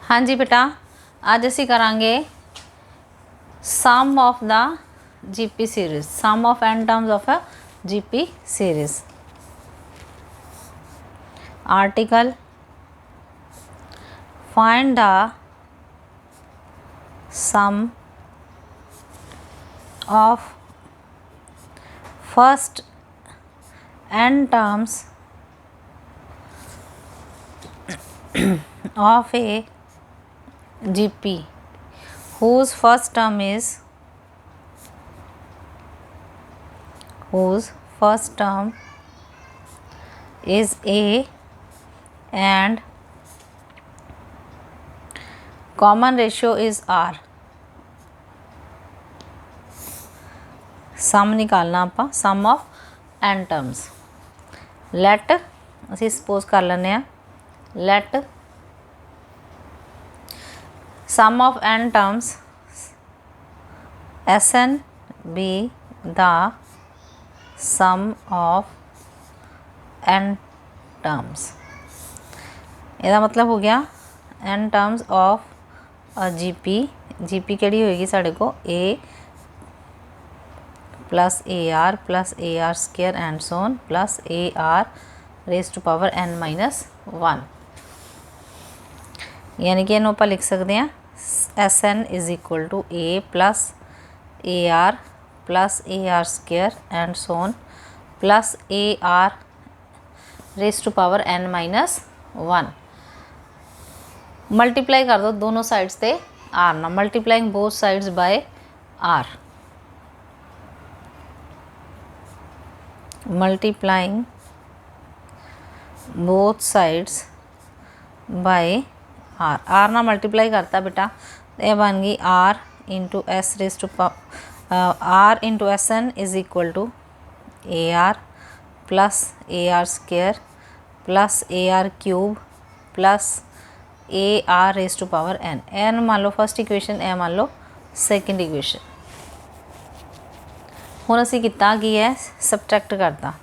हाँ जी बेटा, आज असी करांगे sum of the GP series, sum of n terms of a GP series. Article find the sum of first n terms of a GP whose first term is A and common ratio is R। सम निकालना ਆਪਾਂ सम of n terms. Late ਅਸੀਂ suppose कर ਲੈਂਦੇ ਹਾਂ, let sum of n terms Sn be the sum of n terms। ਇਹਦਾ मतलब हो गया n terms of a GP। GP ਕਿਹੜੀ ਹੋਏਗੀ ਸਾਡੇ को A plus AR plus AR square and so on plus AR raised to power n minus 1। यानी कि इन्हू आप लिख सकते हैं Sn is equal to A plus AR plus AR square and so on plus AR raise to power n minus 1। Multiply कर दो दोनों sides से R ना, multiplying both sides by R, multiplying both sides by R. R ना multiply करता बेटा, ये बन गई R into S raise to R into S N is equal to A R plus A R square plus A r cube plus A R raise to power N. N मान लो first equation, ए मान लो second equation. हुण असीं किता की है, subtract करता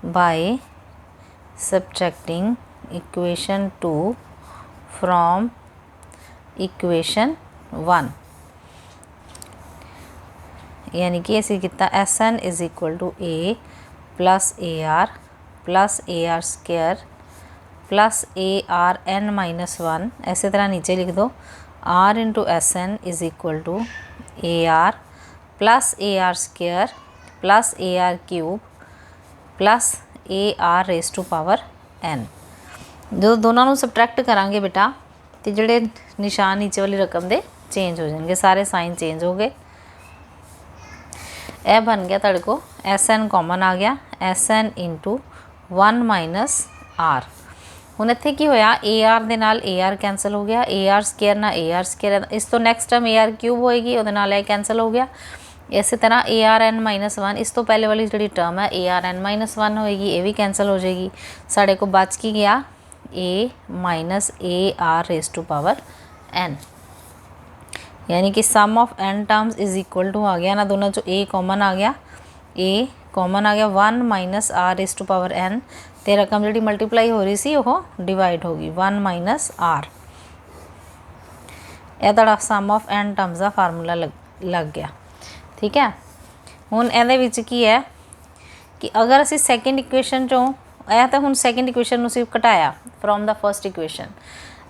by subtracting equation 2 from equation 1। यानी कि ऐसे कितना Sn is equal to A plus AR plus AR square plus AR n minus 1। ऐसे तरह नीचे लिख दो R into Sn is equal to AR plus AR square plus AR cube plus AR raise to power n। जो दोनों subtract करांगे बेटा तो जोड़े निशान नीचे वाली रकम दे चेंज हो जाएंगे, सारे साइन चेंज हो गए। यह बन गया तेरे को Sn कॉमन आ गया, Sn इंटू 1 माइनस R। हुण इत्थे की होया AR दे नाल AR कैंसल हो गया, AR स्केयर ना AR स्केयर, इस तो नैक्सट टर्म AR क्यूब होएगी, उहदे नाल कैंसल हो गया। इस तरह AR n माइनस 1, इस तो पहले वाली जी टर्म है AR n माइनस 1 होएगी, ये भी कैंसल हो जाएगी। साढ़े को बच की गया A minus AR raise to power n। यानी कि sum of n terms is equal to आ गया ना, दोनों जो A कॉमन आ गया, A कॉमन आ गया 1 minus R raise to power n, तो रकम जी मल्टीप्लाई हो रही सी वो डिवाइड होगी 1 माइनस R। यह तुहाडा सम ऑफ n टर्म्स का फार्मूला लग गया। ठीक है, हुण इहदे विच की है कि अगर असी सैकेंड इक्वेशन चों यह तो हम सैकेंड इक्वेशन नूं सिर्फ घटाया फ्रॉम द फर्स्ट इक्वेशन,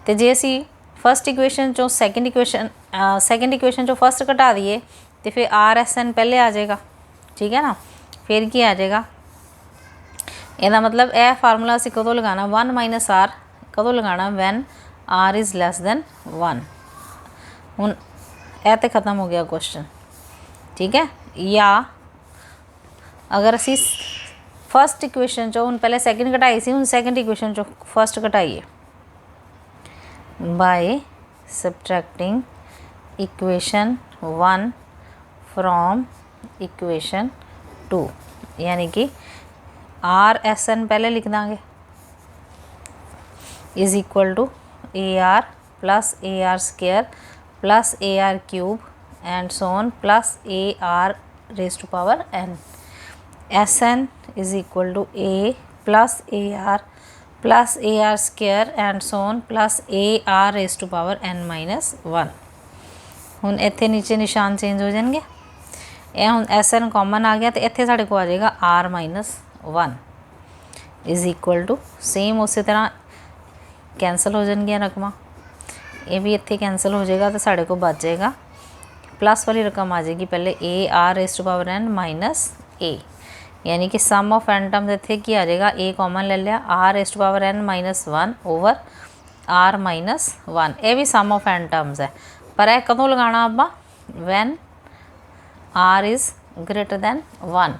तो जे असी फर्स्ट इक्वेशन चो सैकेंड इक्वेशन चो फर्स्ट घटा दिए तो फिर RSn पहले आ जाएगा। ठीक है ना, फिर की आ जाएगा, यदा मतलब यह फार्मूला असी कदों लगाना 1 माइनस R कदों लगाना when R is less than 1। हुण यह तो ख़त्म हो गया क्वेश्चन। ठीक है, या अगर असी फर्स्ट इक्वेशन चो हुण पहले सैकेंड घटाई सी, हुण सैकेंड इक्वेशन चो फर्स्ट घटाइए by subtracting equation 1 from equation 2। यानी कि RSn पहले लिख देंगे is equal to AR plus AR square plus AR cube and so on plus AR raise to power n। Sn is equal to A plus AR plus A R square and so on plus A R raise to power n minus 1। हुण इत्थे नीचे निशान change हो जाएंगे, यह हुण S N common आ गया तो इत्थे साढ़े को आ जाएगा r minus 1 is equal to same उस तरह कैंसल हो जाएंगे रकम, ये भी इत्थे कैंसल हो जाएगा तो साढ़े को बच जाएगा प्लस वाली रकम आ जाएगी पहले A R raise to power n minus A, यानी कि सम ऑफ n टर्म्स इत्थे की आ जाएगा ए कॉमन ले लिया r raise to power n minus 1 over r minus 1। ये भी सम ऑफ n टर्म्स है, पर यह कदों लगाना आपां when r is greater than 1।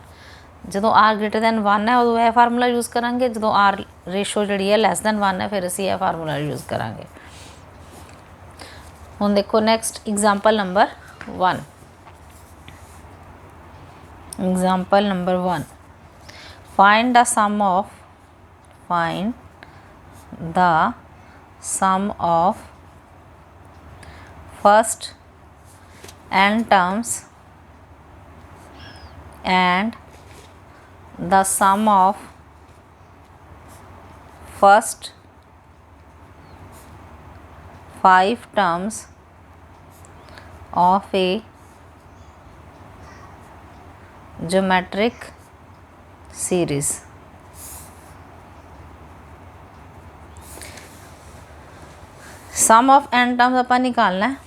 जो r ग्रेटर दैन 1 है उदों यह फार्मूला यूज़ करांगे, जो r रेशो जी है लैस दैन 1 है फिर असीं यह फार्मूला यूज़ करांगे। हुण देखो next example number 1। Example number 1, find the sum of first n terms and the sum of first 5 terms of a geometric series। Sum of n terms अपन निकालना है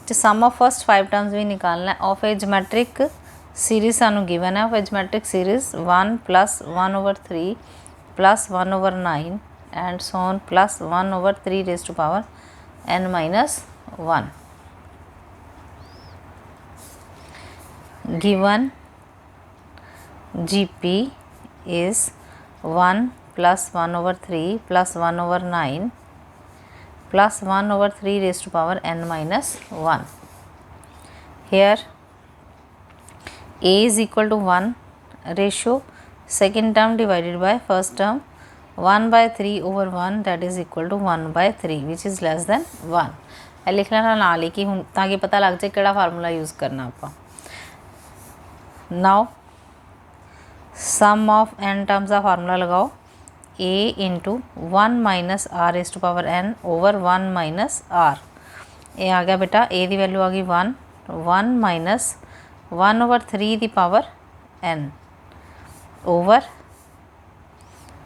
तो सम ऑफ फर्स्ट 5 टर्म्स भी निकालना है। ऑफ ए जोमेट्रिक सीरीज सानू given है, of a geometric series 1 plus 1 over 3 plus 1 over 9 and so on plus 1 over 3 raise to power n minus 1। Given GP is 1 plus 1 over 3 plus 1 over 9 plus 1 over 3 raised to power n minus 1। Here A is equal to 1 ratio second term divided by first term 1 by 3 over 1 that is equal to 1 by 3 which is less than 1। है लिख लेना नाल ही कि हुण ताकि पता लग जाए किहड़ा फार्मूला यूज़ करना आपां। Now sum of n terms का फार्मूला लगाओ a into 1 minus r raise to power n over 1 minus r। ये आ गया बेटा a की वैल्यू आ गई 1 माइनस 1 ओवर 3 की power n over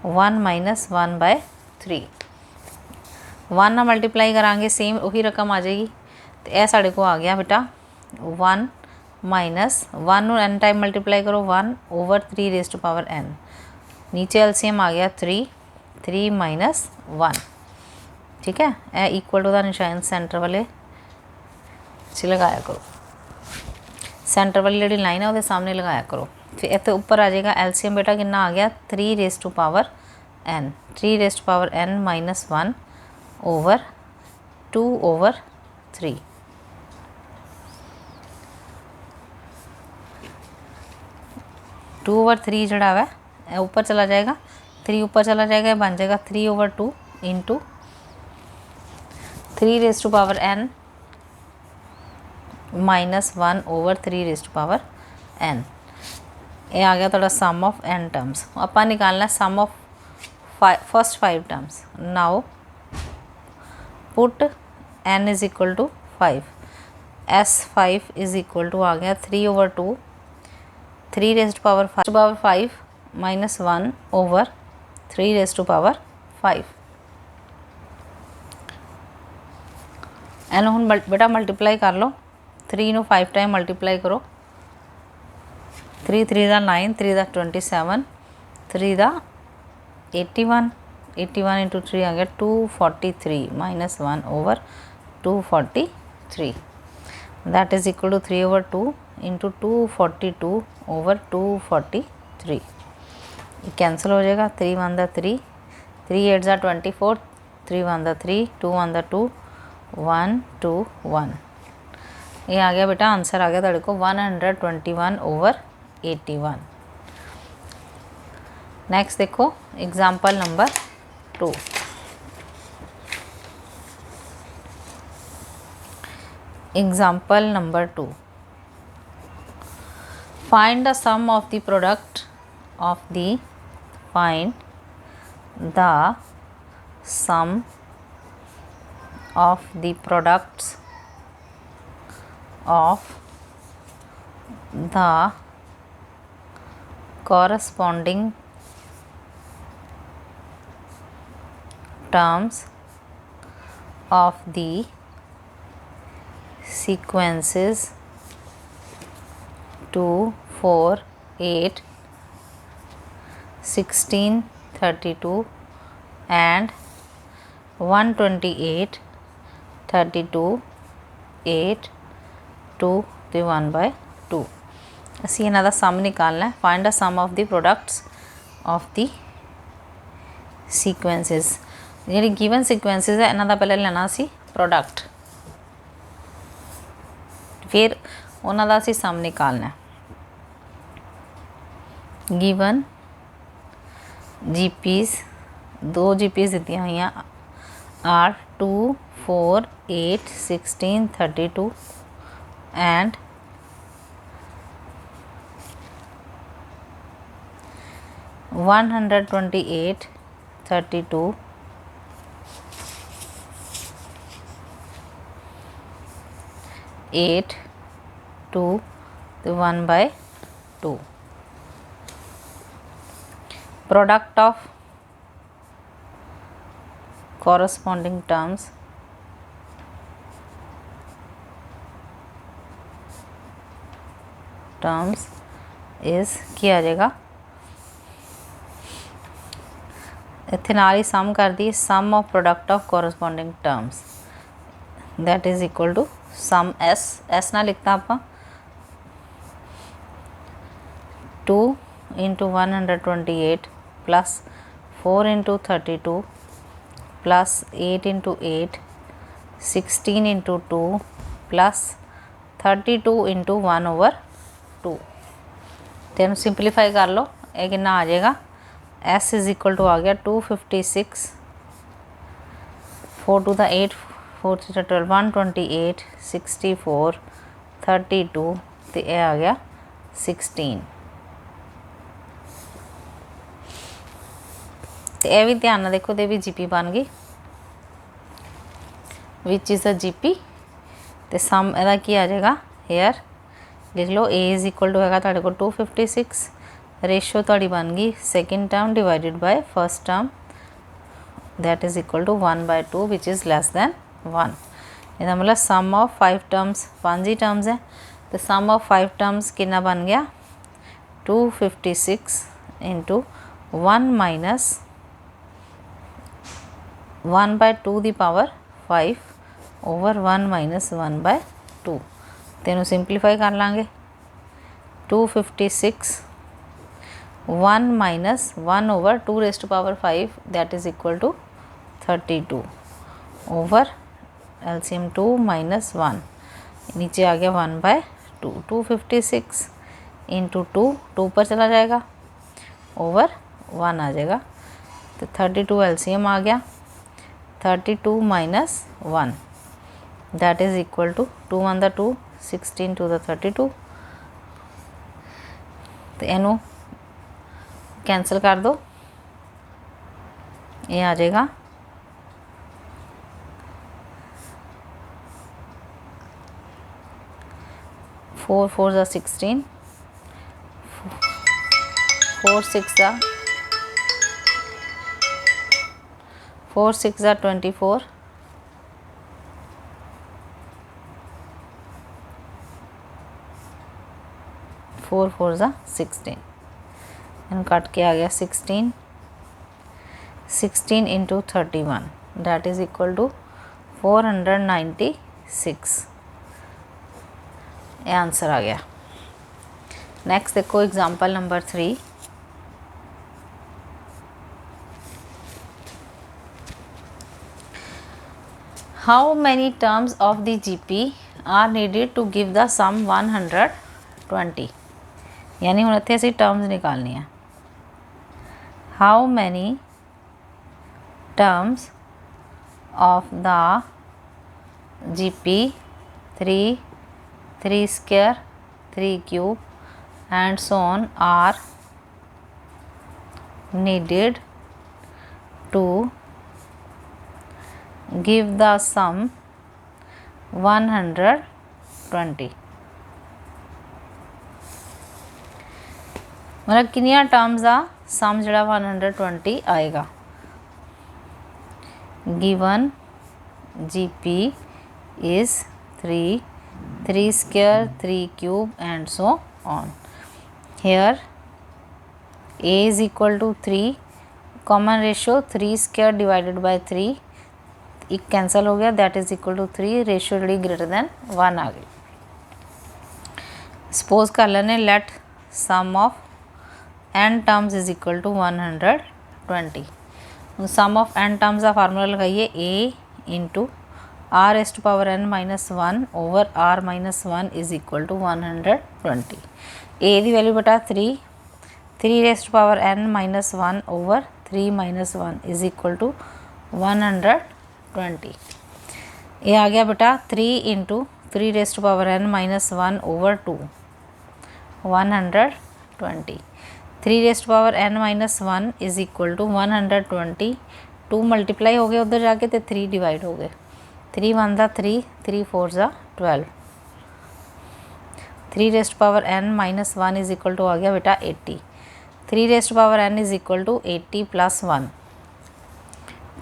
1 minus 1 by 3। 1 ना मल्टीप्लाई करांगे सेम वही रकम आ जाएगी, तो यह साढ़े को आ गया बेटा 1 माइनस 1 n टाइम मल्टीप्लाई करो 1 over 3 raise to power n, नीचे एलसीएम आ गया 3 माइनस 1। ठीक है, ए इक्वल टू का निशान सेंटर वाले लगाया करो, सेंटर वाली जी लाइन है वो सामने लगाया करो। फिर इतने ऊपर आ जाएगा एलसीएम बेटा कितना आ गया 3 raise to power n, 3 raise to power n minus 1 over 2 over 3। Two over 3 जड़ा है ऊपर चला जाएगा, 3 ऊपर चला जाएगा, बन जाएगा 3 over 2 into 3 raise to power n minus 1 over 3 raise to power n। ये आ गया थोड़ा सम ऑफ n टर्म्स। अपन निकालना sum of first 5 terms. Now put n is equal to 5, S5 is equal to आ गया 3 over 2 3 raise to power 5 minus 1 over 3 raise to power 5। And हुण बेटा मल्टीप्लाई कर लो, 3 नू 5 टाइम मल्टीप्लाई करो, 3 3 दा 9, 3 दा 27, 3 दा 81, 81 इंटू 3 आ गया 243 minus 1 over 243, that is equal to 3 over 2 into 242 over 243। Cancel हो जाएगा, 3 1 दा 3, 3 8 दा 24, 3 1 दा 3, 2 1 दा 2, 1 2 1। ये आ गया बेटा आंसर आ गया तेरे को 121 ओवर 81। नेक्स्ट देखो example number 2। Example number 2, find the sum of the product of the find the sum of the products of the corresponding terms of the sequences 2, 4, 8, 16, 32 and 128, 32, 8, 2 ਤੇ 1/2। ਅਸੀਂ ਇਹਨਾਂ ਦਾ ਸਮ ਨਿਕਾਲਣਾ ਹੈ। Find the sum of the products of the sequences. ਜਿਹੜੀ given sequences ਹੈ ਇਹਨਾਂ ਦਾ ਪਹਿਲਾਂ ਲੈਣਾ ਸੀ प्रोडक्ट, फिर ਉਹਨਾਂ ਦਾ ਅਸੀਂ ਸਮ ਨਿਕਾਲਣਾ ਹੈ। गिवन जीपीज, 2 जीपीज ਦਿੱਤੀਆਂ ਹੋਈਆਂ आर 2, 4, 8, 16, 32 and 128, 32 8, 2 तो 1/2। Product of corresponding terms is ਕੀ ਆ ਜਾਏਗਾ, ਇੱਥੇ ਨਾਲ ਹੀ ਸਮ ਕਰ ਦੀ sum of product of corresponding terms that is equal to sum S ना लिखता आप 2 into 128 plus 4 into 32 plus 8 into 8 16 into 2 plus 32 into 1/2। तेन सिंपलीफाई कर लो, ये कितना आ जाएगा, एस इज इक्वल टू आ गया 256, 4 to the 8, 4 to the 12, 128, 64, 32 तो यह आ गया 16। तो यह भी ध्यान देखो, तो भी जीपी बन गई, विच इज़ अ जीपी। तो सम एदा की आ जाएगा, हेयर लिख लो ए इज इक्वल टू है तुहाडे कोल 256, रेशो तुहाडी बन गई second term divided by first term that is equal to 1/2 which is less than 1। इसका मतलब सम ऑफ 5 टर्म्स, 5 ही टर्म्स है, तो सम ऑफ 5 टर्म्स कितना बन गया 256 इंटू 1 माइनस 1/2 दी पावर 5 ओवर 1 माइनस 1/2। तेनों सिंपलीफाई कर लाँगे, 256 1 minus 1 over 2 raise to power 5 that is equal to 32 over LCM 2 minus 1, नीचे आ गया 1/2। 256 इंटू 2 पर चला जाएगा ओवर 1 आ जाएगा, तो 32 एलसीएम आ गया, 32 minus 1 that is equal to 2 1 दा 2, 16 2 दा 32। तो इनू कैंसल कर दो, ये आ जाएगा 4 4 ज़ा 16, 4 6 ज़ा 24, 4 4 ज़ा 16, इन कट के आ गया 16 into 31 that is equal to 496। ये आंसर आ गया। नेक्स्ट देखो example number 3। How many terms of the GP are needed to give the sum 120, यानी हुण इत्थे असीं टर्म्स निकालनी है। How many terms of the GP 3 3 square 3 cube and so on are needed to give the sum 120। मतलब किनिया terms का सम जड़ा 120 आएगा। Given GP is 3, 3 square, 3 cube and so on। Here A is equal to 3, common ratio 3 square divided by 3, एक cancel हो गया, that is equal to 3, ratio जी greater than 1 आ गई। सपोज कर लेने let sum of n terms is equal to 120। Sum of n terms का formula लगाइए a into r⁻n-1 over r-1 is equal to 120। a की वैल्यू बटा 3, 3⁻n-1 over 3-1 is equal to 120। ये आ गया बेटा 3 into 3⁻n-1 over 2, 120। 3⁻n-1 is equal to 120, 2 multiply हो गए उधर जाके तो 3 डिवाइड हो गए, 3 1 दा 3, 3 4 दा 12। 3⁻n-1 इज इक्वल टू आ गया बेटा 80। 3⁻n is equal to 80 plus 1,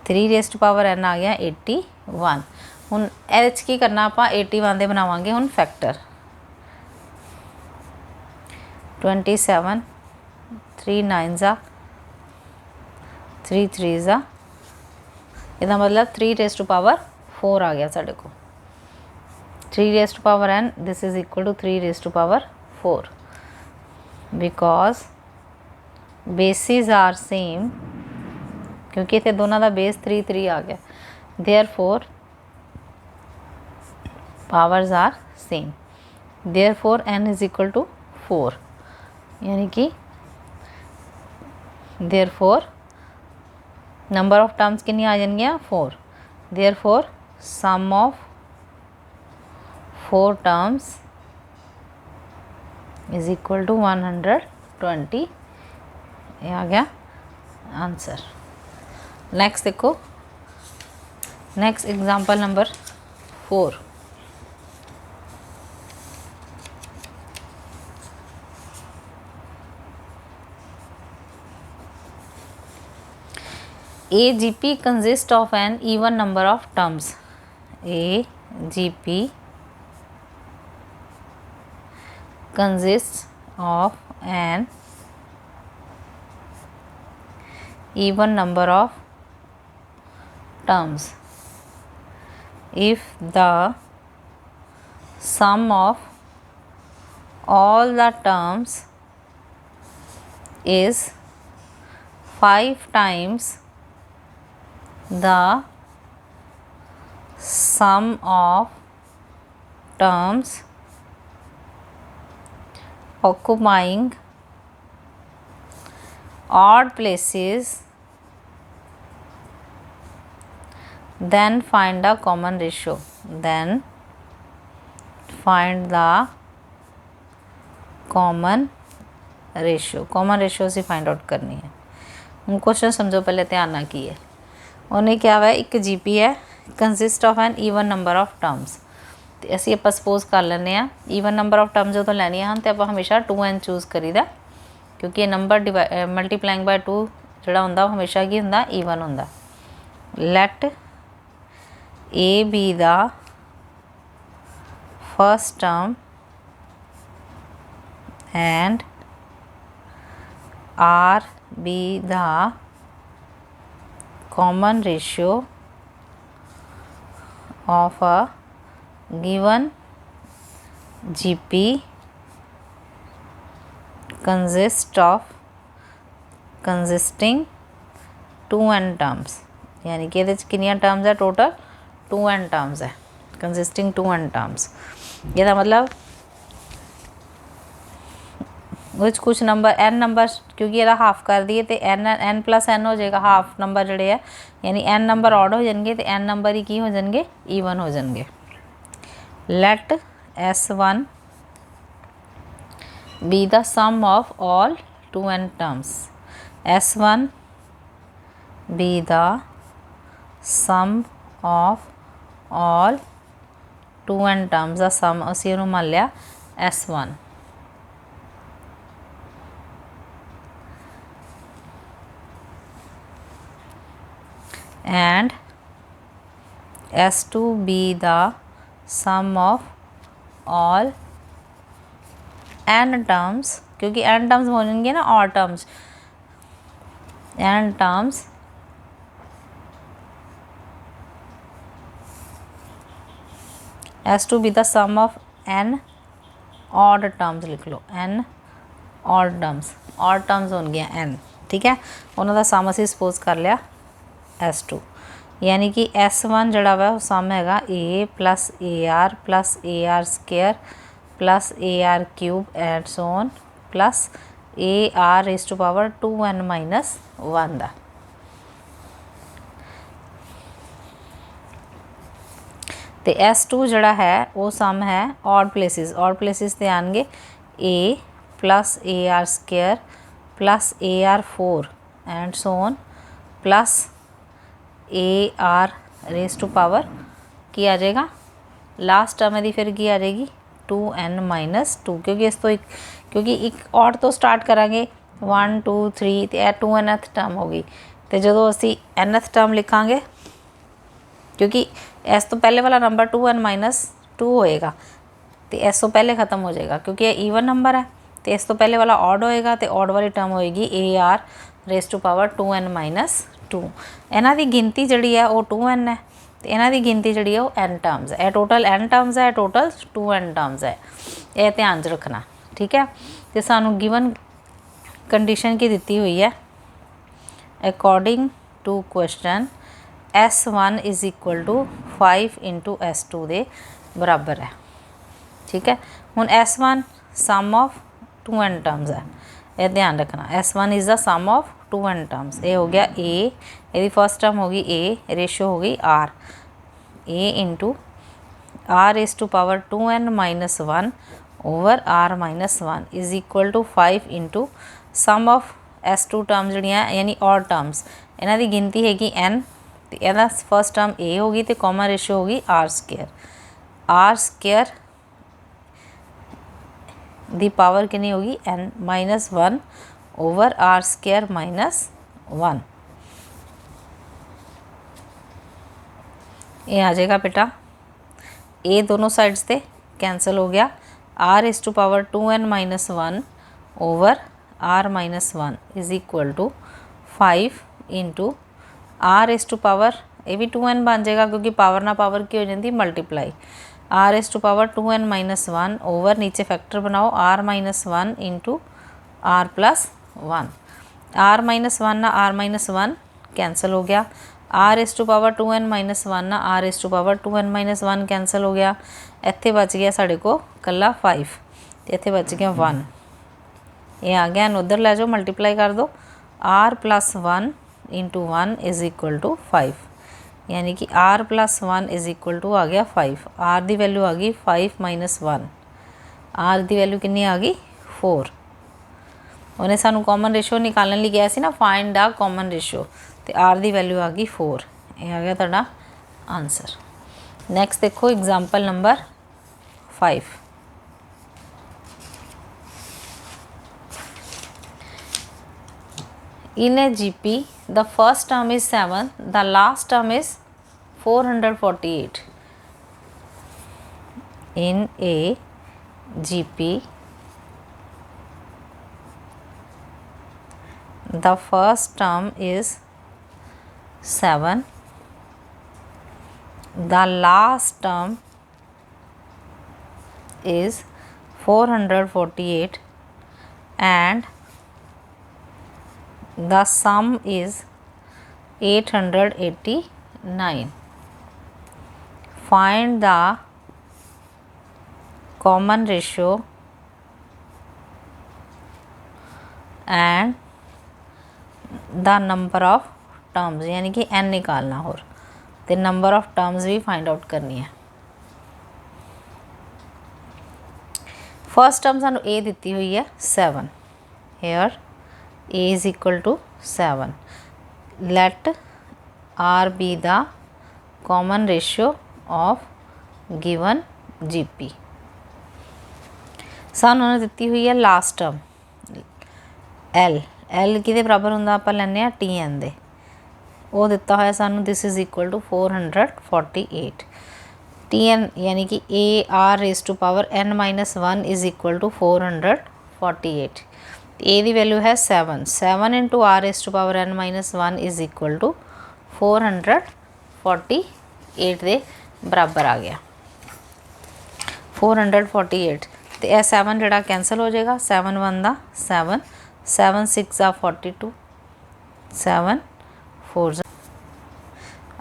3⁻n आ गया 81। हुण इहदे च की करना, आपां 81 दे बनावांगे हुण फैक्टर। 27, 3 9 ज़ा 3 3 ज़ा, इसदा मतलब 3⁴ आ गया साढ़े को। 3⁻n this is equal to 3⁴, because bases are same, क्योंकि इतने दोनों का बेस 3 3 आ गया, therefore powers are same, therefore n is equal to 4, यानी कि देयरफॉर नंबर ऑफ टर्म्स कितनी आ जाएंगियां 4, therefore sum of 4 terms is equal to 120। ये आ गया आंसर। नेक्स्ट देखो, next example number 4। AGP consists of an even number of terms। AGP consists of an even number of terms if the sum of all the terms is 5 times the sum of terms occupying odd places, then find the common ratio। then find the common ratio। common ratio से find out करनी है। हम question समझो पहले, ध्यान ना की है उन्हें क्या है, एक GP है consist of an even number of terms. तो असी आप सपोज कर लें ईवन नंबर ऑफ टर्म्स जो लैनिया हैं तो आप हमेशा 2n चूज करीदा, क्योंकि नंबर मल्टीप्लाइंग बाय 2 जोड़ा होंदा हमेशा की होंदा ईवन होंदा। Let A be the first term and R be the common ratio of a given GP consisting 2n terms। यानी कि ये कितनी टर्म्स है टोटल 2n टर्म्स है, कंसिस्टिंग 2n टर्म्स। ये मतलब कुछ नंबर n नंबर, क्योंकि ये हाफ कर दिए तो n प्लस n हो जाएगा, हाफ नंबर जोड़े है, यानी n नंबर ऑड हो जाएंगे तो n नंबर ही की हो जाएंगे ईवन हो जाएंगे। Let S1 be the sum of all 2n terms. S1 be the sum of all 2n terms ਦਾ sum ਅਸੀਂ ਉਹਨੂੰ ਮੰਨ ਲਿਆ S1 and S2 be the sum of all n terms क्योंकि n terms हो जाएंगे ना और terms n terms S2 be the sum of n odd terms लिख लो n odd terms होंगे n ठीक है उन्हों का सम असी सपोज कर लिया S2 यानी कि S1 जड़ा वा सम हैगा a plus A R square plus A r cube and so on plus A r raise to power 2n minus 1 दा तो S2 जड़ा है वो सम है ऑड प्लेसिस ते आएंगे a plus A R square plus A r 4 and so on plus A r raise to power की आ जाएगा लास्ट टर्म यदि फिर की आ जाएगी 2n माइनस 2 क्योंकि इस तो क्योंकि एक और तो स्टार्ट करांगे 1 2 3 तो यह 2nth टर्म होगी तो जो असी nth टर्म लिखांगे क्योंकि इस तो पहले वाला नंबर 2n माइनस 2 होएगा तो इस तो पहले ख़त्म हो जाएगा क्योंकि यह ईवन नंबर है तो इस तो पहले वाला ऑड होएगा तो ऑड वाली टर्म होएगी a r raise to power 2n minus 2 इन्हां दी गिनती जिहड़ी है वो 2n है तो इन्हां दी गिनती जिहड़ी है वो n टर्म्स है टोटल n टर्म्स है टोटल 2n टर्म्स है यह ध्यान च रखना ठीक है तो सानू गिवन कंडीशन की दी हुई है according to question S1 is equal to 5 into S2 दे बराबर है ठीक है हुण S1 some of 2n terms है यह ध्यान रखना S1 is the sum of 2n terms ये हो गया a यदि फर्स्ट टर्म होगी a रेशियो होगी r a into r is to power 2n minus 1 over r minus 1 is equal to 5 into sum of S2 terms जड़ियाँ यानी और terms इन्हां दी गिनती हैगी n तो यदा फर्स्ट टर्म a होगी तो कॉमन रेशियो होगी r स्केयर दी पावर कितनी होगी n minus 1 over r square minus 1 ये आ जाएगा बेटा a दोनों साइड्स से कैंसिल हो गया r is to power 2n minus 1 over r minus 1 is equal to 5 into r is to power ये भी 2n बन जाएगा क्योंकि पावर ना पावर की हो जाती multiply r is to power 2n minus 1 over नीचे फैक्टर बनाओ r minus 1 into r plus 1 r minus 1 ना r माइनस 1 कैंसल हो गया r is to power 2n minus 1 ना r is to power 2n minus 1 cancel हो गया इत्थे बच गया साढ़े को कला 5 तो इत्थे बच गया 1 ये आ गया उधर लै जाओ मल्टीप्लाई कर दो r plus 1 into 1 is equal to 5 यानी कि r plus 1 is equal to आ गया 5 r की वैल्यू आ गई 5 माइनस 1 r की वैल्यू कितनी आ गई 4 उन्हें सानू कॉमन रेशियो निकालने लिए गया सी ना फाइंड द कॉमन रेशियो तो r की वैल्यू आ गई 4 ये आ गया तुहाडा आंसर नैक्सट देखो example number 5 in a GP the first term is 7 the last term is 448 in a GP the first term is 7 the last term is 448 and the sum is 889 find the common ratio and the number of terms यानी कि n निकालना और तो number of terms भी find out करनी है first term सानू a दी हुई है 7 here a is equal to 7 let R be the common ratio of given GP। सानू उन्होंने दिती हुई है लास्ट टर्म L किहदे बराबर हुंदा आपां लैंदे आ TN दे, वो दिता होया सानू this is equal to 448। TN यानी कि AR raise to power N minus 1 is equal to 448। A दी वैल्यू है 7 into R raise to power N minus 1 is equal to 448 दे बराबर आ गया। 448 तो यह 7 जोड़ा कैंसल हो जाएगा, 7 1 दा 7, 7 6 दा 42, 7 4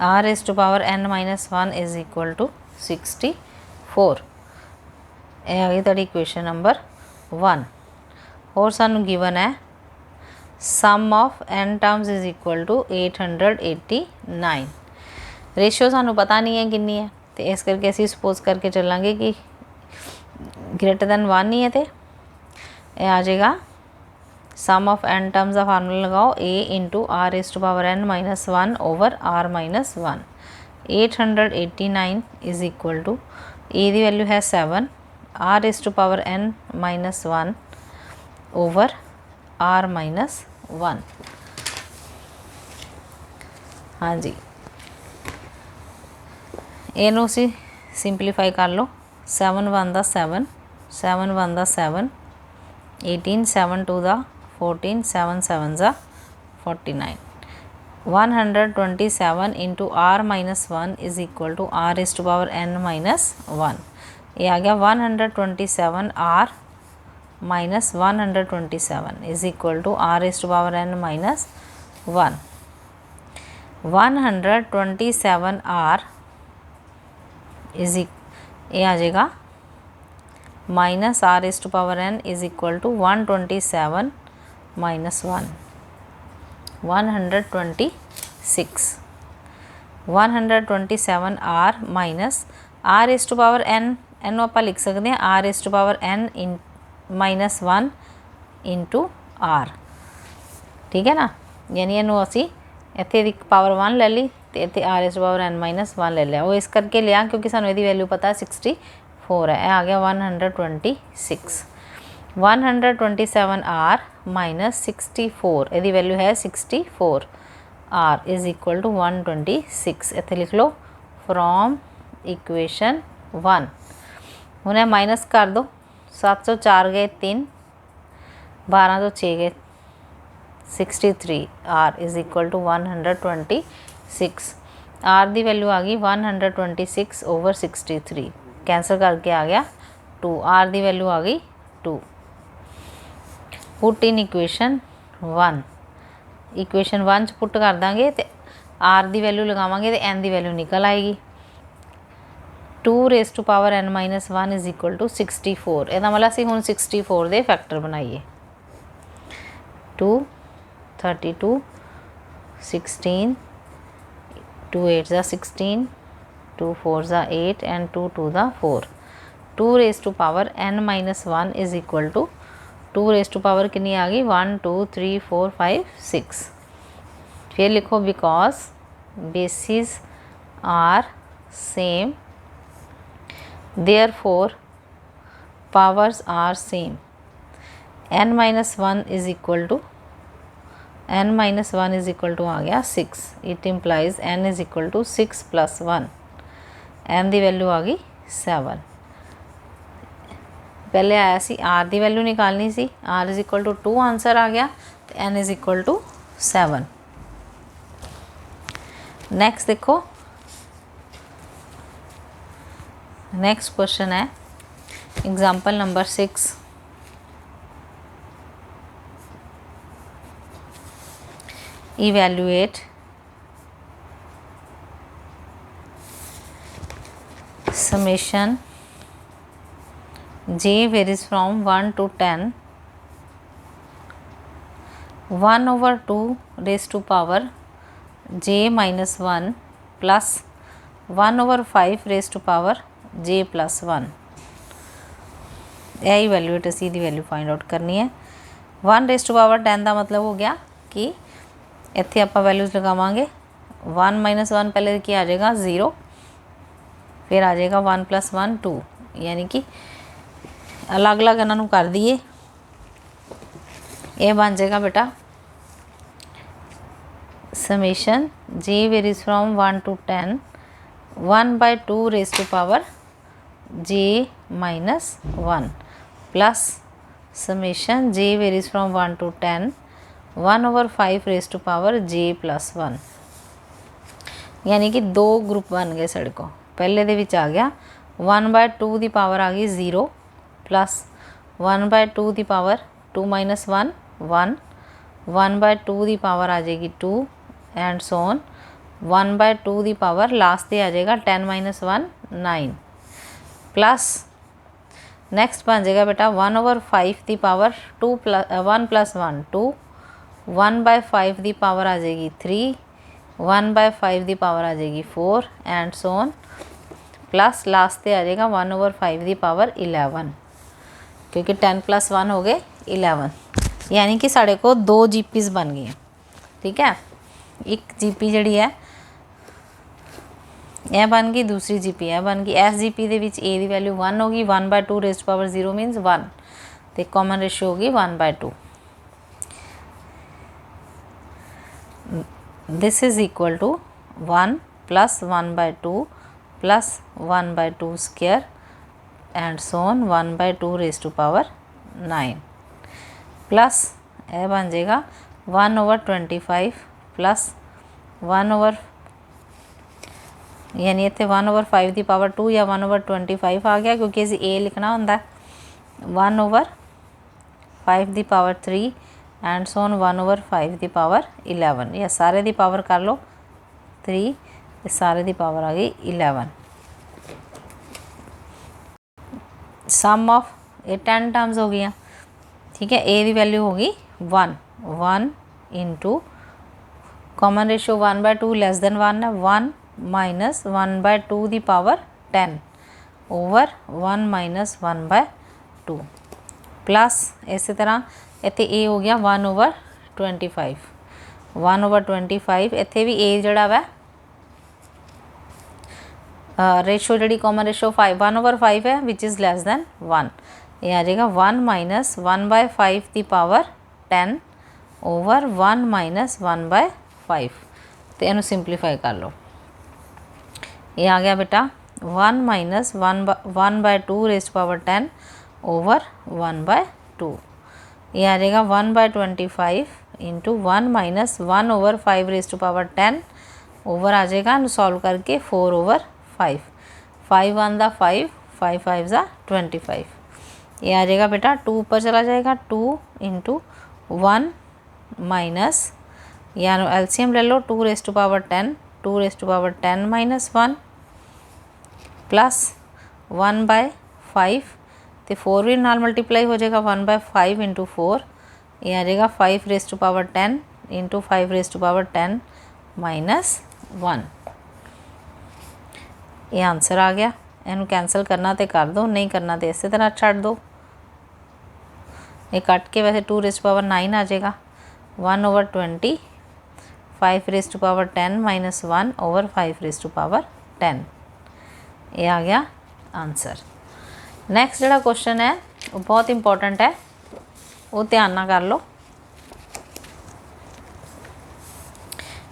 R raise to power N minus 1 is equal to 64। यह आ गई तुहाडी इक्वेशन नंबर 1। और सानू गिवन है sum of n terms is equal to 889। Ratio सानू पता नहीं है कितनी है, तो इस करके असीं सपोज करके चलांगे कि ग्रेटर दैन 1 ही है, तो यह आ जाएगा सम ऑफ n टर्म्स का फार्मूला लगाओ a into R raise to power n minus 1 over R minus 1। 889 is equal to a दी वैल्यू है 7, R raise to power n minus 1 over R minus 1। हाँ जी, इनू सी सिंपलीफाई कर लो। 7 1 दा 7, 7 1 दा 7, 18, 7 2 दा 14, 7 7 दा 49। 127 into R minus 1 is equal to R raise to power N minus 1। ये आ गया 127 R minus 127 is equal to R raise to power N minus 1। 127 R is ये आ जाएगा minus R raise to power N is equal to 127 minus 1, 126। 127 R minus R raise to power N, इनू आपां लिख सकते हैं R raise to power N in minus 1 into R, ठीक है ना। यानी इनू असी इत्थे दी पावर 1 ले ली, तो इत्थे R raise to power N minus 1 ले लिया। वो इस करके लिया क्योंकि सानू इहदी वैल्यू पता 64 है। यह आ गया 126। 127 R माइनस 64, इहदी वैल्यू है 64, R इज़ इक्वल टू 126। इत्थे लिख लो फ्रॉम इक्वेशन 1। हुण यह माइनस कर दो, 7 तो 4 गए 3, 12 तो 6 गए 63, R is equal to 126। R दी वैल्यू आ गई 126 ओवर 63, कैंसल करके आ गया 2, R दी वैल्यू आ गई 2। पुट इन इक्वेशन 1, इक्वेशन 1 च पुट कर देंगे तो R दी वैल्यू लगावांगे तो N दी वैल्यू निकल आएगी। 2 raise to power N minus 1 is equal to 64। यदा मतलब असीं हुण 64 दे फैक्टर बनाइए। 2 32 16, 2 8 ज़ा 16, 2 4 ज़ा 8 एंड 2 2 ज़ा 4। 2 raise to power N minus 1 is equal to 2 raise to power कितनी आ गई 1 2 3 4 5 6। फिर लिखो because bases are same therefore powers are same. n minus 1 is equal to n minus 1 is equal to आ गया 6। It implies n is equal to 6 plus 1। n दी value आ गई 7। पहले आया सी r दी वैल्यू निकालनी सी, r is equal to 2 answer आ गया, तो n is equal to 7। Next देखो, नेक्स्ट क्वेश्चन है example number 6। Evaluate summation j varies from 1 to 10, 1 over 2 raised to power j minus 1 plus 1 over 5 raised to power j plus 1। यह evaluate असी दी value find out करनी है। 1 rays to power 10 का मतलब हो गया कि इत्थे आपां वैल्यूज़ लगावांगे 1 माइनस 1 पहले की आ जाएगा 0, फिर आ जाएगा 1 प्लस 1 2, यानी कि अलग अलग इन्हों कर दीए। ये बन जाएगा बेटा summation j varies from 1 to 10 1/2 raise to power j minus 1 plus summation j varies from 1 to 10 1/5 raise to power j plus 1, यानी कि दो ग्रुप बन गए साढ़े को। पहले दे विच आ गया 1/2 की पावर आ गई 0 प्लस 1/2 की पावर 2 माइनस 1 1 1/2 की पावर आ जाएगी 2 एंड सो ऑन 1/2 की पावर लास्ट से आ जाएगा 10 माइनस 1 9 प्लस नैक्सट बन जाएगा बेटा 1/5 की पावर 2 प्लस 1 प्लस 1 2 1/5 की पावर आ जाएगी 3 1/5 की पावर आ जाएगी 4 and so on plus last से आ जाएगा 1/5 की पावर 11, क्योंकि 10 प्लस 1 हो गए 11, यानी कि साढ़े को 2 जीपीज़ बन गई। ठीक है, एक जीपी जी है यह बन गई, दूसरी जीपी यह बन गई। एस जीपी के ए की वैल्यू 1 होगी 1/2 रेज पावर 0 मीनस 1, तो कॉमन रेशियो होगी 1/2। This is equal to 1 plus 1/2 plus 1/2 square and so on 1/2 raise to power 9 plus यह बन जाएगा 1/25 प्लस 1 यानी इतने 1/5 की पावर 2 या 1/25 आ गया, क्योंकि असी ए लिखना होंगे 1/5 की पावर 3 एंड सो ऑन 1/5 की पावर 11, या सारे की पावर कर लो 3, सारे की पावर आ गई 11। सम ऑफ ये 10 टर्म्स हो गई। ठीक है, ए की वैल्यू होगी 1 1 into common ratio 1/2 less than 1 है 1 माइनस 1/2 की पावर 10 ओवर 1 माइनस 1/2 प्लस इस तरह इतने ए हो गया 1/25 1/25 इतने भी ए जड़ा वै रेशो जी कॉमन रेशो 1/5 है विच इज़ लैस दैन 1, ये आ जाएगा 1 माइनस 1/5 की पावर 10 ओवर 1 माइनस 1/5, तो इनू सिंपलीफाई कर लो। ये आ गया बेटा 1 माइनस 1/2 रेज पावर 10 ओवर 1/2, ये आ जाएगा 1/25 into 1 minus 1/5 raise to power 10 over आ जाएगा सॉल्व करके 4/5, 5 1 दा 5 5 5 ज़ा 25, ये आ जाएगा बेटा 2 ऊपर चला जाएगा 2 इंटू 1 माइनस या एलसीएम ले लो 2 raise to power 10 2 raise to power 10 minus 1 plus 1/5 तो 4 भी नाल मल्टीप्लाई हो जाएगा 1/5 इंटू 4, ये आ जाएगा 5 raise to power 10 into 5 raise to power 10 minus 1, ये आंसर आ गया। इनू कैंसल करना तो कर दो, नहीं करना तो इस तरह छड़ दो। ये कट के वैसे 2 रेज टू पावर 9 आ जाएगा 1/20 5 raise to power 10 minus 1 over 5 raise to power 10, ये आ गया आंसर। नैक्सट जो क्वेश्चन है वो बहुत इंपॉर्टेंट है, वो ध्यान ना कर लो।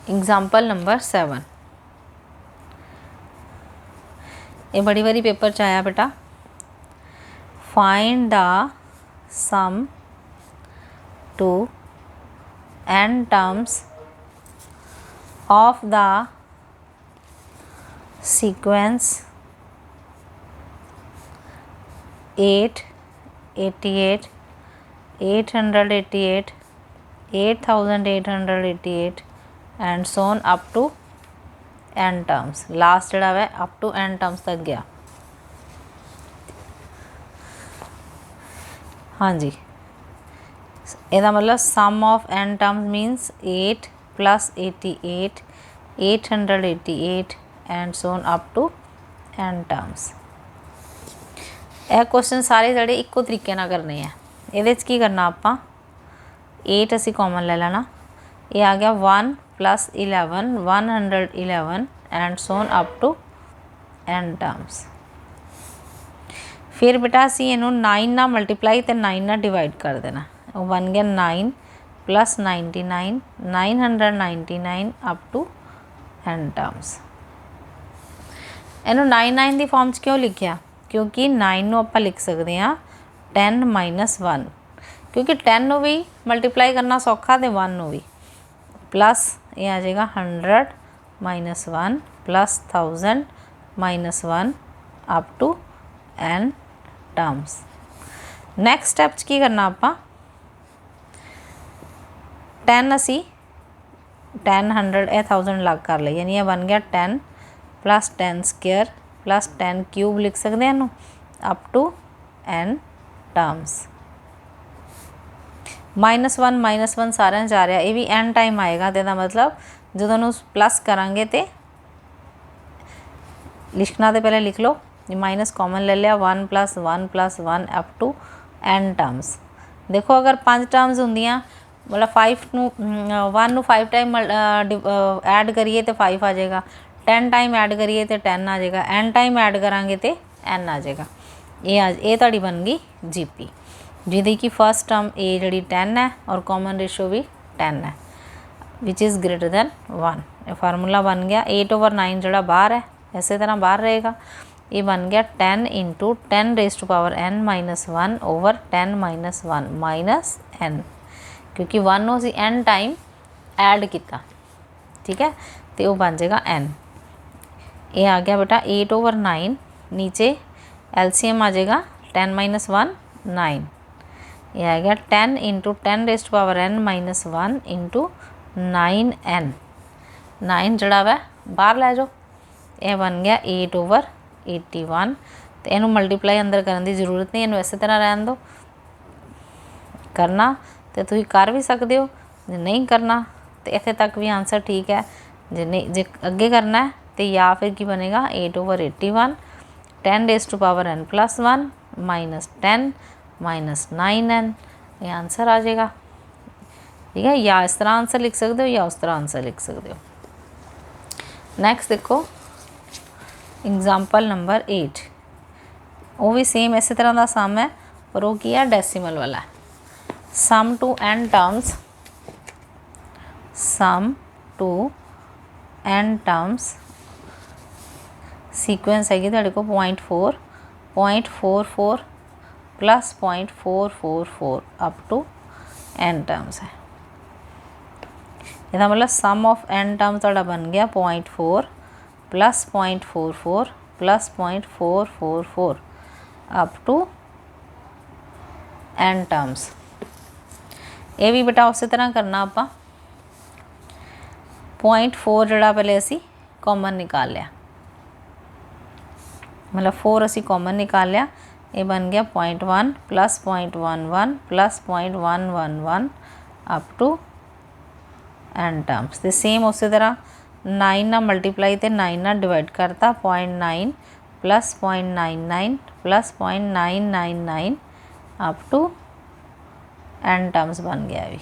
एग्जाम्पल नंबर 7, ये बड़ी बारी पेपर च आया बेटा। Find the sum to n terms of the sequence 8 88 888 8888 and Son up to n terms, last जड़ा है अप टू n टर्म्स तक गया। हाँ जी, ਇਹਦਾ मतलब sum of n terms minus 8 plus 88 888 and Son up to n terms. यह question सारे जड़े इक्को तरीके ना करने हैं। ये की करना आप 8 असी कॉमन ले लेना, ये आ गया 1 + 11 111 and so on up to n terms. फिर बेटा असी इनू 9 ना मल्टीप्लाई तो 9 ना डिवाइड कर देना, वो बन गया 9 + 99 999 अप टू n टर्म्स। इनू 9 की फॉर्म च क्यों लिखिया, क्योंकि 9 नू आपां लिख सकते हैं 10 - 1, क्योंकि 10 नू भी मल्टीप्लाई करना सौखा तो 1 नू भी, प्लस ये आ जाएगा 100 - 1 plus 1000 - 1 up to n terms. Next step की करना आपां 10 असी 10 100 ए 1000 लग कर ले, यानी यह बन गया 10 + 10 स्क्वेयर प्लस 10 क्यूब लिख सकते हैं इनू अप टू n टर्म्स। -1 सारे जा रहा, ये भी n टाइम आएगा, तो मतलब जो प्लस करांगे तो लिखना तो पहले लिख लो, माइनस कॉमन ले लिया 1 + 1 + 1 अप टू n टर्म्स। देखो अगर 5 टर्म्स होंदियां मतलब 5 नू 1 नू 5 टाइम ऐड करिए तो 5 आ जाएगा, 10 टाइम ऐड करिए तो 10 आ जाएगा, n टाइम ऐड करांगे तो n आ जाएगा। ये तुहाडी बन गई जीपी, जिहदी कि फर्स्ट टर्म ए जी 10 है और कॉमन रेशो भी 10 है, विच इज़ ग्रेटर दैन 1। ये फार्मूला बन गया 8/9 जोड़ा बाहर है, इस तरह बाहर रहेगा। ये बन गया 10 × 10⁻n - 1 ओवर 10 - 1 माइनस n, क्योंकि 1 नू असीं n टाइम ऐड किया, ठीक है, तो वह बन जाएगा n। ये आ गया बेटा 8/9, नीचे LCM आ जाएगा 10 - 1 9, ये आ गया 10 × 10⁻n - 1 × 9n, 9 जड़ा वै बाहर लै जाओ, यह बन गया 8/81। तो इनू मल्टीप्लाई अंदर करने की जरूरत नहीं, इनू इस तरह रहने दो, करना तो तुम कर भी सकते हो, जे नहीं करना तो इत्थे तक भी आंसर ठीक है, जे नहीं जे अगे करना है तो या फिर की बनेगा 8/81 10⁻n + 1 -10 -9n, ये आंसर आ जाएगा, ठीक है। या इस तरह आंसर लिख सकते हो या उस तरह आंसर लिख सकते हो। नैक्सट देखो एग्जाम्पल नंबर 8, वो भी सेम इस तरह का सम है पर वो की है डेसीमल वाला। Sum to n terms, sum to n terms sequence हैगी तुहाडे को 0.4 0.44 plus 0.444 up to n terms है। इसका मतलब सम ऑफ n टर्म्स तुहाडा बन गया 0.4 plus 0.44 plus 0.444 up to n terms. ये भी बेटा उस तरह करना, आप 0.4 जड़ा पहले असी कॉमन निकाल लिया, मतलब 4 असी कॉमन निकाल लिया, ये बन गया 0.1 plus 0.11 plus 0.111 up to n terms. तो सेम उस तरह 9 ना मल्टीप्लाई तो 9 ना डिवाइड करता, 0.9 plus 0.99 plus 0.999 up to n terms बन गया भी।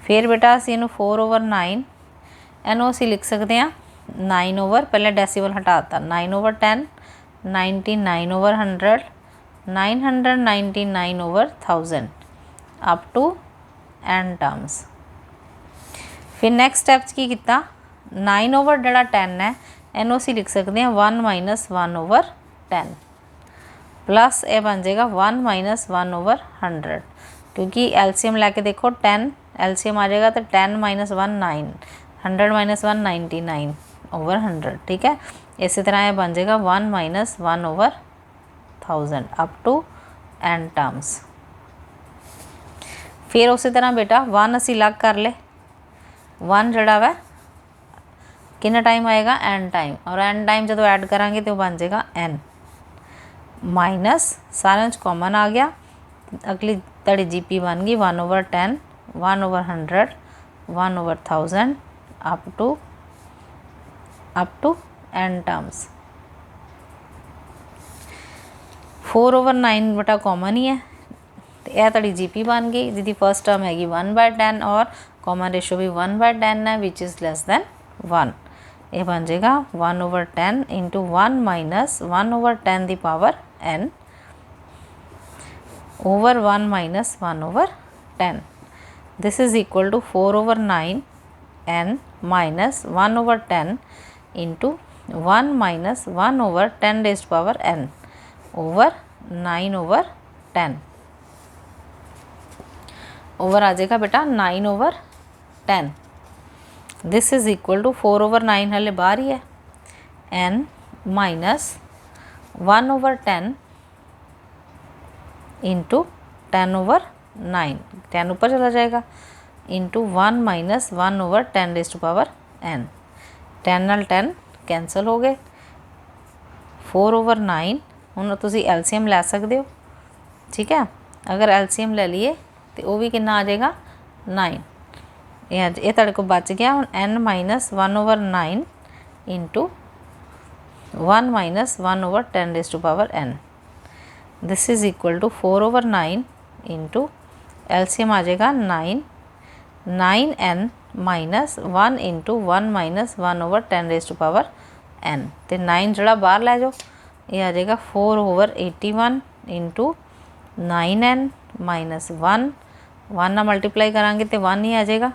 फिर बेटा असी इनू 4/9 इनू असी लिख सकते हैं 9 ओवर, पहले डेसीमल हटाता 9/10 99/100 999/1000 अप टू n टर्म्स। फिर नैक्सट स्टैप की किया 9 ओवर जड़ा 10 है इनू असी लिख सकते हैं 1 - 1/10 प्लस ये बन जाएगा 1 - 1/100, क्योंकि LCM लैके देखो 10 LCM आ जाएगा तो 10 - 1 9, 100 - 1 99/100, ठीक है। इसी तरह ये बन जाएगा 1 - 1/1000 अप टू n टर्म्स। फिर उसी तरह बेटा 1 असी अलग कर ले, 1 जड़ा वै कितना टाइम आएगा n टाइम, और n टाइम जो ऐड करांगे तो बन जाएगा n माइनस सारे कॉमन आ गया, अगली तड़ी जीपी बन गई 1/10 1/100 1/1000 अप टू n टर्म्स। 4/9 बटा कॉमन ही है, तो यह तुहाडी GP बन गई जिहदी फर्स्ट टर्म हैगी 1/10 और कॉमन रेशो भी 1/10 है विच इज़ लेस दैन 1। ये बन जाएगा 1/10 इंटू 1 माइनस 1/10 दी power n over 1 minus 1/10। This is equal to 4/9 n minus 1/10 into 1 minus 1/10 raised power n over 9/10। Over आ जाएगा बेटा 9/10। दिस इज़ इक्वल टू 4/9 हले बाहर ही है n माइनस 1/10 इंटू 10/9, 10 ऊपर चला जाएगा into 1 minus 1/10 raised power n। 10 नाल 10 कैंसल हो गए। 4/9 हुण तुसीं LCM लै सकते हो, ठीक है। अगर LCM ले लीए तो वह भी कितना आ जाएगा 9। ये तुहाडे कोल बच गया हुण n minus 1/9 into 1 minus 1/10 raised power n। This is equal to 4/9 into LCM आ जाएगा 9, 9n minus 1 into 1 minus 1/10 raised power n। तो 9 जड़ा बाहर लै जाओ, ये आ जाएगा 4/81 इंटू 9n माइनस 1 ना मल्टीप्लाई करांगे तो 1 ही आ जाएगा,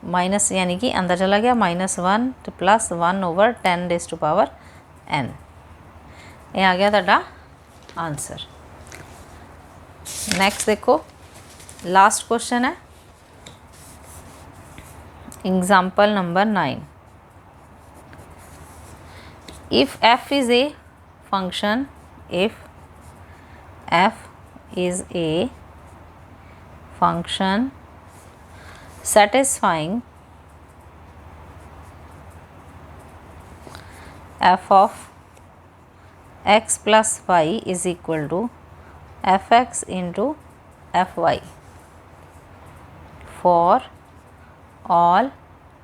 माइनस यानी कि अंदर चला गया -1 तो प्लस 1/10 रेज़्ड पावर n। ये आ गया तुहाडा आंसर। नैक्सट देखो लास्ट क्वेश्चन है example number 9। If f is a function, if f is a function satisfying f of x plus y is equal to fx into fy for all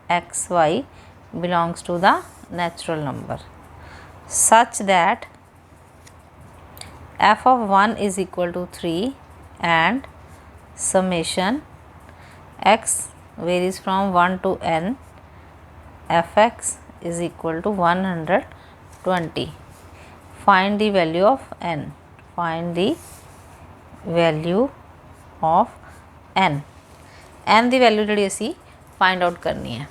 xy belongs to the natural number such that f of 1 is equal to 3 and summation x varies from 1 to n fx is equal to 120। find the value of n, find the value of n, n की value जी असी find out करनी है।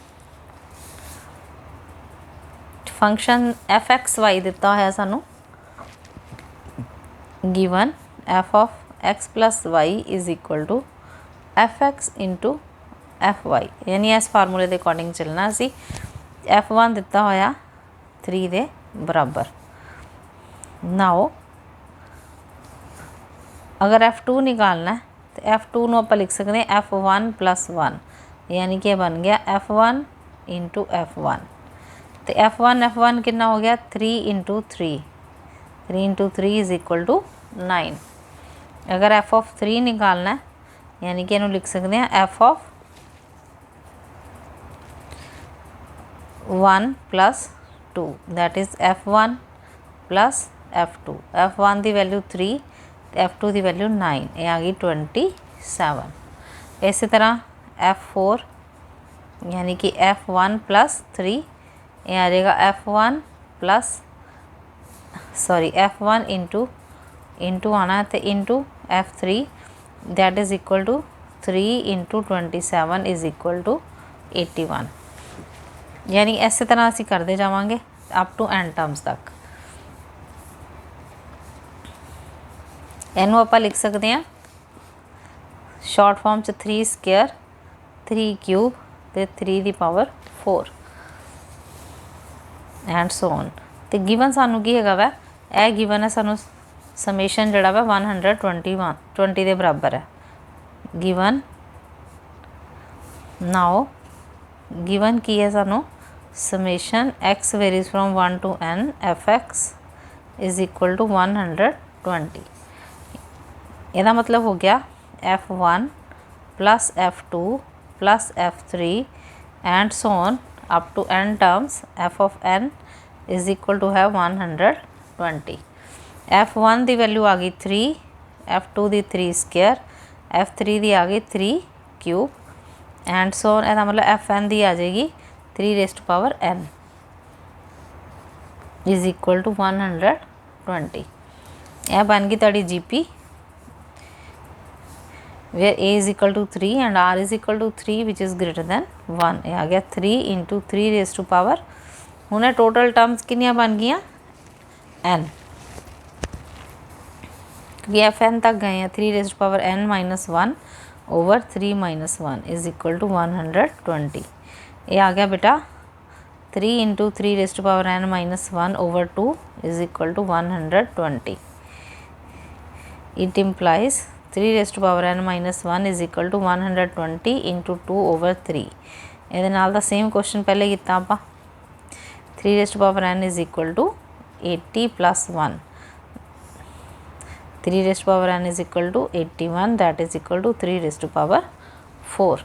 Function fxy दिता है सानू given f of x plus y is equal to fx into fy, यानी इस फार्मूले के अकॉर्डिंग चलना असी। f1 दिता होया 3 के बराबर। नाओ अगर f2 निकालना है तो f2 नू आप लिख सकते हैं f1 प्लस 1, यानी कि बन गया f1 इंटू f1। तो f1 कितना हो गया 3 into 3, 3 into 3 is equal to 9। अगर f ऑफ 3 निकालना है यानी कि इनू लिख सकते हैं f of 1 plus 2 that is f1 plus f2। f1 की वैल्यू 3, f2 की वैल्यू 9, ये आ गई 27। इस तरह f4 यानी कि f1 प्लस 3, ये आ जाएगा f1 प्लस f1 इंटू आना है तो into f3 that is equal to 3 into 27 is equal to 81। यानी इस तरह असी करते जावांगे अप टू एंड टर्म्स तक। इनू आप लिख सकते हैं शॉर्ट फॉर्म च 3 स्क्वेयर 3 क्यूब तो 3 की पावर 4 एंड सो ऑन। तो गिवन सानू की है वै यह गिवन है सानू समेशन जड़ा वा 120 के बराबर है गिवन। नाउ गिवन की है सानू summation x varies from 1 to n fx is equal to 120। यदा मतलब हो गया f1 plus f2 plus f3 and so on up to n terms f of n is equal to है 120। f1 की value आ गई 3, f2 की 3 square F3 ਦੀ ਆ ਗਈ 3 क्यूब एंड सो ਇਹਦਾ मतलब Fn ਦੀ आ जाएगी 3 raise to power n is equal to 120। यह बन गई ताड़ी GP where A is equal to 3 and R is equal to 3 which is greater than 1। ये आ गया 3 इंटू 3 रेज़ टू पावर हुण टोटल टर्म्स कितनियां बन गई n क्योंकि Fn तक गए हैं 3 raise to power n minus 1 over 3 minus 1 is equal to 120। ये आ गया बेटा 3 into 3 raise to power n minus 1 over 2 is equal to 120। It implies 3 raise to power n minus 1 is equal to 120 into 2 over 3। ये नाल दा same question पहले किया आप 3 raise to power n is equal to 80 plus 1। 3 raise to power n is equal to 81 that is equal to 3 raise to power 4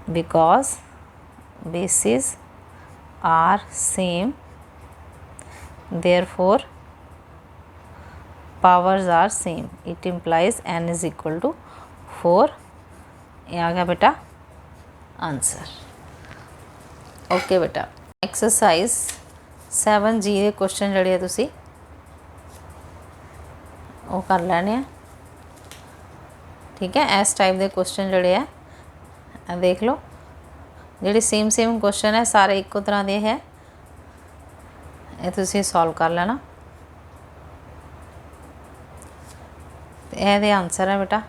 because bases are same therefore powers are same। it implies n is equal to 4। ये आ गया बेटा answer. Okay बेटा exercise 7G के question जड़े है तुसी वो कर लेने हैं ठीक है। इस टाइप के क्वेश्चन जड़े है देख लो ਜਿਹੜੇ सेम क्वेश्चन है सारे ਇੱਕੋ तरह ਦੇ है ਇਹ ਤੁਸੀਂ ਸੋਲਵ ਕਰ ਲੈਣਾ ਤੇ ਇਹਦੇ ਆਨਸਰ ਹੈ ਬੇਟਾ